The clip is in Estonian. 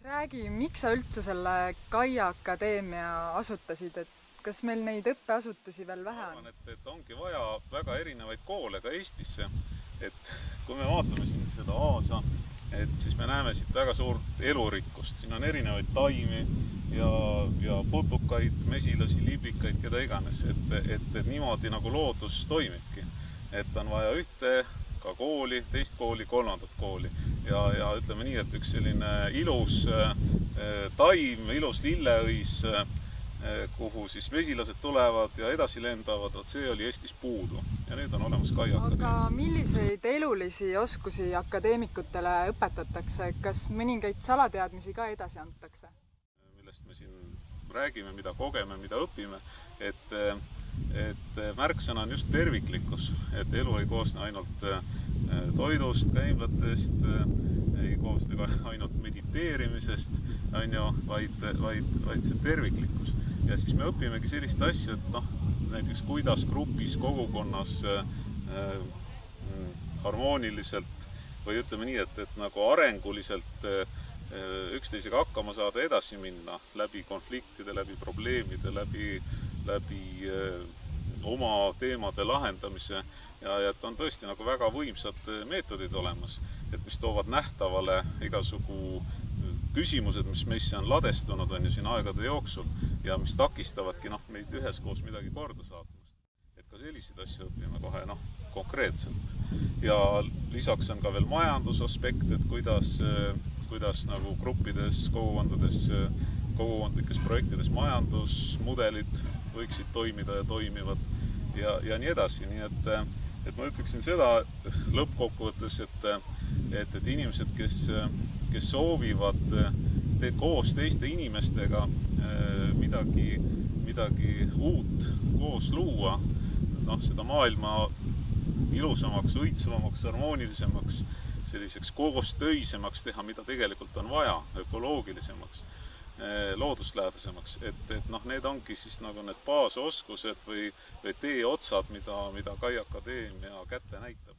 Räägi, miks sa üldse selle Kaia Akadeemia asutasid, et kas meil neid õppeasutusi veel vähe on? Ma arvan, et ongi vaja väga erinevaid koole ka Eestisse. Et kui me vaatame siin seda Aasa, siis me näeme siit väga suurt elurikkust. Siin on erinevaid taimi ja putukaid, mesilasi, liblikaid, keda iganes. Et niimoodi nagu loodus toimibki. Et on vaja ühte ka kooli, teist kooli, kolmandat kooli. Ja ütleme nii, et üks selline ilus taim, ilus lilleõis, kuhu siis mesilased tulevad ja edasi lendavad, see oli Eestis puudu. Ja nüüd on olemas Kaia Akadeemia. Aga milliseid elulisi oskusi akadeemikutele õpetatakse? Kas mõningaid salateadmisi ka edasi antakse? Millest me siin räägime, mida kogeme, mida õpime, et märksõna on just terviklikkus, et elu ei koosne ainult toidust, käimlatest, ei koosne ka ainult mediteerimisest, vaid see terviklikkus. Ja siis me õpimegi sellist asja, et näiteks kuidas grupis, kogukonnas harmooniliselt või ütleme nii, et nagu arenguliselt üksteisega hakkama saada, edasi minna läbi konfliktide, läbi probleemide, läbi oma teemade lahendamise ja et on tõesti nagu väga võimsad meetodid olemas, et mis toovad nähtavale igasugu küsimused, mis meisse on ladestunud on ju siin aegade jooksul ja mis takistavadki meid üheskoos midagi korda saatmast. Et ka selliseid asju õpime kohe konkreetselt. Ja lisaks on ka veel majandusaspekt, et kuidas nagu gruppides, kogukondades, kogukondlikes projektides majandusmudelid võiksid toimida ja toimivad ja nii edasi. Nii et ma ütleksin seda lõppkokkuvõttes, et inimesed, kes soovivad koos teiste inimestega midagi uut koos luua, seda maailma ilusamaks, õitsvamaks, harmoonilisemaks, selliseks koostöisemaks teha, mida tegelikult on vaja, ökoloogilisemaks, looduslähedasemaks, et need ongi siis nagu need baasoskused või teeotsad, mida Kaia Akadeemia kätte näitab.